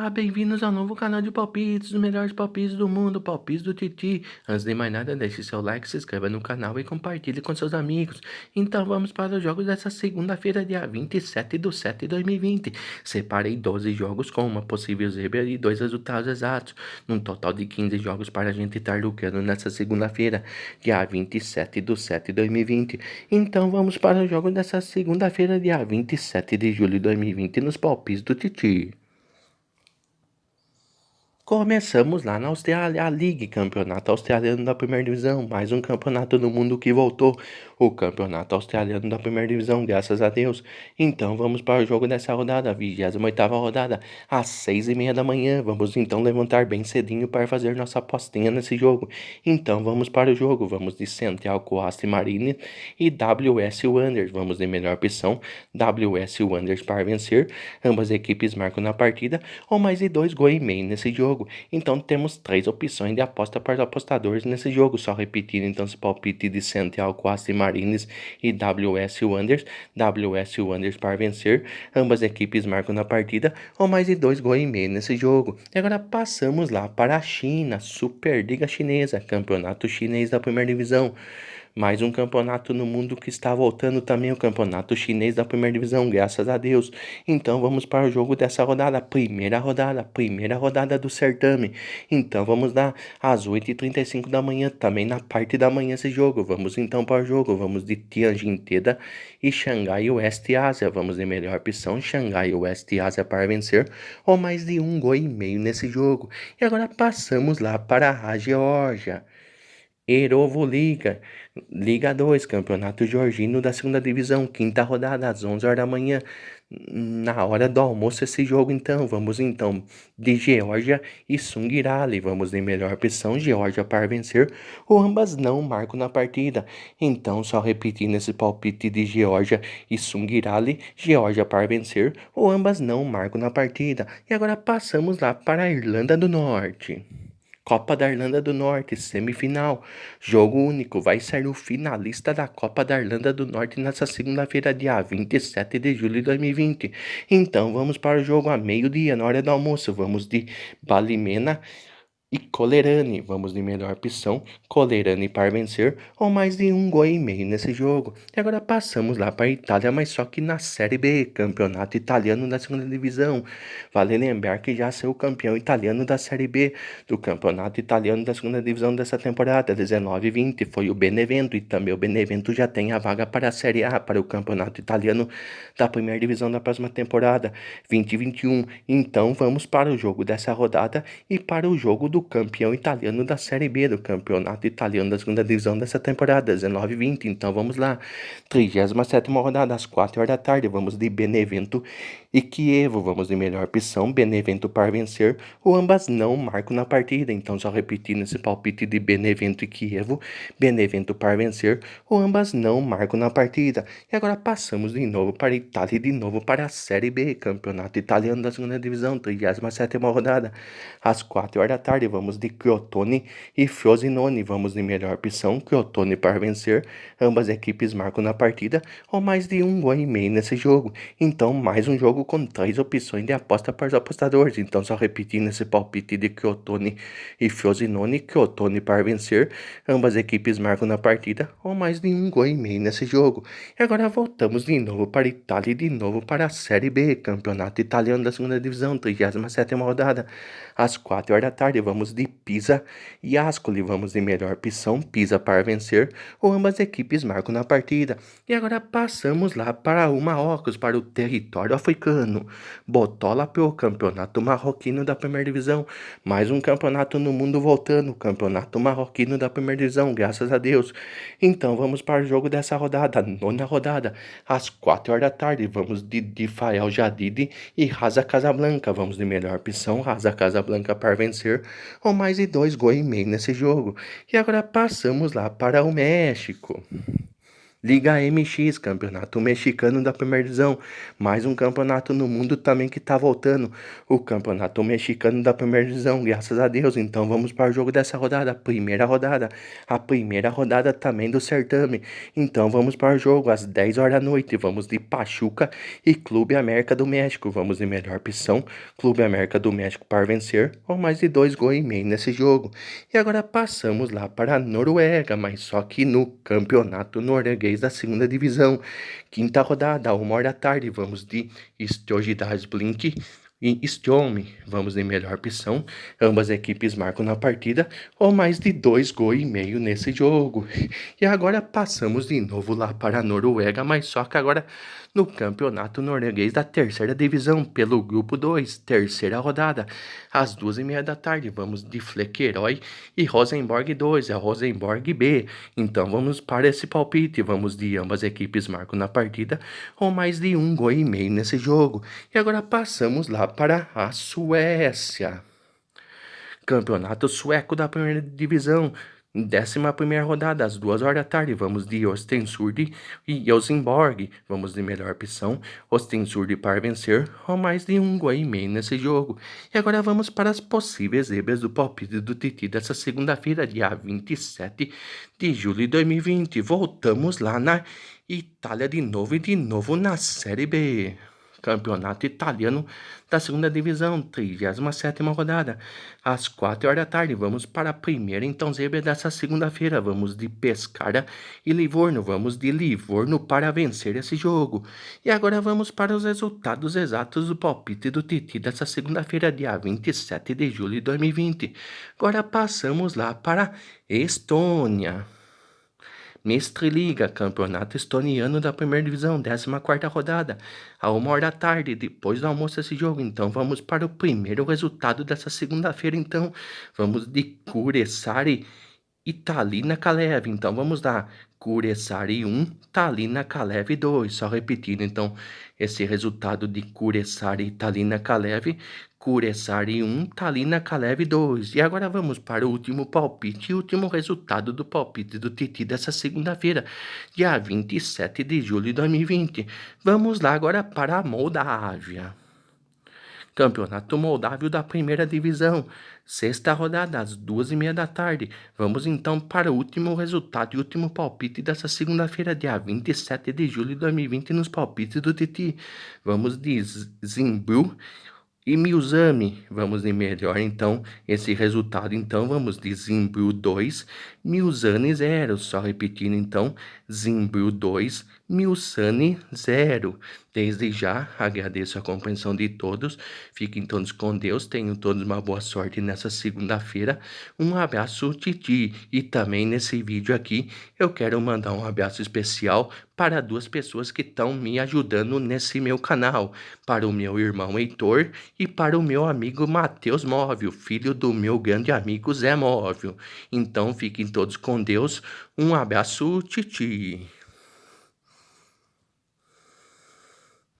Olá, bem-vindos ao novo canal de palpites, os melhores palpites do mundo, palpites do Titi. Antes de mais nada, deixe seu like, se inscreva no canal e compartilhe com seus amigos. Então vamos para os jogos dessa segunda-feira, dia 27/7/2020. Separei 12 jogos com uma possível zebra e 2 resultados exatos, num total de 15 jogos para a gente estar lucrando nessa segunda-feira, dia 27/7/2020. Então vamos para os jogos dessa segunda-feira, dia 27 de julho de 2020, nos palpites do Titi. Começamos lá na Australia League, campeonato australiano da primeira divisão, mais um campeonato do mundo que voltou, o campeonato australiano da primeira divisão, graças a Deus. Então vamos para o jogo dessa rodada, a 28ª rodada, às 6h30 da manhã. Vamos então levantar bem cedinho para fazer nossa apostinha nesse jogo. Então vamos para o jogo, vamos de Central Coast Marines e WS Wanderers. Vamos de melhor opção, WS Wanderers para vencer, ambas equipes marcam na partida, ou mais de 2,5 gols nesse jogo. Então temos 3 opções de aposta para os apostadores nesse jogo. Só repetindo então esse palpite de Central Coast Marines e WS Wanderers. WS Wanderers para vencer, ambas equipes marcam na partida, ou mais de 2,5 gols nesse jogo. E agora passamos lá para a China, Superliga Chinesa, campeonato chinês da primeira divisão. Mais um campeonato no mundo que está voltando também, o campeonato chinês da primeira divisão, graças a Deus. Então vamos para o jogo dessa rodada, primeira rodada do certame. Então vamos lá, às 8h35 da manhã, também na parte da manhã esse jogo. Vamos então para o jogo, vamos de Tianjin Teda e Xangai West Ásia. Vamos de melhor opção, Xangai West Ásia para vencer, ou mais de 1,5 gols nesse jogo. E agora passamos lá para a Geórgia. Erovo Liga, Liga 2, Campeonato Georgino da segunda divisão, quinta rodada, às 11 horas da manhã, na hora do almoço esse jogo então. Vamos então de Geórgia e Sungirali, vamos de melhor opção, Geórgia para vencer, ou ambas não marcam na partida. Então só repetindo esse palpite de Geórgia e Sungirali, Geórgia para vencer, ou ambas não marcam na partida. E agora passamos lá para a Irlanda do Norte. Copa da Irlanda do Norte, semifinal. Jogo único, vai sair o finalista da Copa da Irlanda do Norte nessa segunda-feira, dia 27 de julho de 2020. Então vamos para o jogo a meio-dia, na hora do almoço. Vamos de Ballymena e Coleraine. Vamos de melhor opção, Coleraine para vencer, ou mais de 1,5 gols nesse jogo. E agora passamos lá para a Itália, mas só que na Série B, campeonato italiano da segunda divisão. Vale lembrar que já saiu campeão italiano da Série B, do campeonato italiano da segunda divisão dessa temporada, 19/20, foi o Benevento, e também o Benevento já tem a vaga para a Série A, para o campeonato italiano da primeira divisão da próxima temporada, 2021. Então vamos para o jogo dessa rodada e para o jogo do campeão italiano da Série B, do campeonato italiano da segunda divisão dessa temporada, 19/20. Então vamos lá, 37ª rodada, às 4 horas da tarde, vamos de Benevento e Chievo. Vamos de melhor opção, Benevento para vencer, ou ambas não marcam na partida. Então só repetindo esse palpite de Benevento e Chievo, Benevento para vencer, ou ambas não marcam na partida. E agora passamos de novo para a Itália e de novo para a Série B, campeonato italiano da segunda divisão, 37ª rodada, às 4 horas da tarde. Vamos de Crotone e Frosinone. Vamos de melhor opção, Crotone para vencer, ambas equipes marcam na partida, ou mais de 1,5 gols nesse jogo. Então mais um jogo com 3 opções de aposta para os apostadores. Então só repetindo esse palpite de Crotone e Frosinone, Crotone para vencer, ambas equipes marcam na partida, ou mais de 1,5 gols nesse jogo. E agora voltamos de novo para a Itália e de novo para a Série B, campeonato italiano da segunda divisão, 37ª rodada, às 4 horas da tarde. Vamos de Pisa e Ascoli. Vamos de melhor opção, Pisa para vencer, ou ambas equipes marcam na partida. E agora passamos lá para o Marrocos, para o território africano. Botola pelo campeonato marroquino da primeira divisão. Mais um campeonato no mundo voltando, campeonato marroquino da primeira divisão, graças a Deus. Então vamos para o jogo dessa rodada, nona rodada, às 4 horas da tarde. Vamos de Fael Jadid e Raza Casablanca. Vamos de melhor opção, Raza Casablanca para vencer, ou mais de 2,5 gols nesse jogo. E agora passamos lá para o México. Liga MX, campeonato mexicano da primeira divisão. Mais um campeonato no mundo também que tá voltando. O campeonato mexicano da primeira divisão, graças a Deus. Então vamos para o jogo dessa rodada, primeira rodada. A primeira rodada também do certame. Então vamos para o jogo às 10 horas da noite. Vamos de Pachuca e Clube América do México. Vamos de melhor opção. Clube América do México para vencer, ou mais de 2,5 gols nesse jogo. E agora passamos lá para a Noruega, mas só que no campeonato norueguês da segunda divisão. Quinta rodada, 1 hora da tarde, vamos de Stjørdals-Blink e Strømmen. Vamos de melhor opção. Ambas equipes marcam na partida, ou mais de 2,5 gols nesse jogo. E agora passamos de novo lá para a Noruega, mas só que agora no campeonato norueguês da terceira divisão, pelo grupo 2, terceira rodada, às 2h30 da tarde, vamos de Flekkerøy e Rosenborg 2, é Rosenborg B. Então vamos para esse palpite, vamos de ambas equipes marcam na partida, ou mais de 1,5 gols nesse jogo. E agora passamos lá para a Suécia. Campeonato Sueco da primeira divisão, 11ª rodada, às 2 horas da tarde, vamos de Östersund e Helsingborg. Vamos de melhor opção, Östersund para vencer, ou mais de 1,5 gols nesse jogo. E agora vamos para as possíveis zebras do palpite do Titi dessa segunda-feira, dia 27 de julho de 2020. Voltamos lá na Itália de novo e de novo na Série B. Campeonato Italiano da segunda divisão, 37ª rodada, às 4 horas da tarde, vamos para a primeira então zebra dessa segunda-feira, vamos de Pescara e Livorno, vamos de Livorno para vencer esse jogo. E agora vamos para os resultados exatos do palpite do Titi dessa segunda-feira, dia 27 de julho de 2020. Agora passamos lá para Estônia. Mestre Liga, campeonato estoniano da primeira divisão, 14ª rodada, a 1 hora da tarde, depois do almoço esse jogo. Então vamos para o primeiro resultado dessa segunda-feira, então vamos de Kuressaare e Tallinna Kalev. Então vamos lá, Kuressaare 1, Tallinna Kalev 2. Só repetindo, então, esse resultado de Kuressaare e Tallinna Kalev, Kuressaare 1, Tallinna Kalev 2. E agora vamos para o último palpite e último resultado do palpite do Titi dessa segunda-feira, dia 27 de julho de 2020. Vamos lá agora para a Moldávia. Campeonato Moldávio da primeira divisão, sexta rodada, às 2h30 da tarde. Vamos então para o último resultado e último palpite dessa segunda-feira, dia 27 de julho de 2020, nos palpites do Titi. Vamos de Zimbru e Milzame, vamos de melhor então esse resultado, então vamos de Zimbru 2, Milzane 0, só repetindo então, Zimbru 2, Milzane 0. Desde já agradeço a compreensão de todos, fiquem todos com Deus, tenham todos uma boa sorte nessa segunda-feira, um abraço Titi, e também nesse vídeo aqui eu quero mandar um abraço especial para duas pessoas que estão me ajudando nesse meu canal, para o meu irmão Heitor e para o meu amigo Matheus Móvel, filho do meu grande amigo Zé Móvel. Então fiquem todos com Deus, um abraço Titi.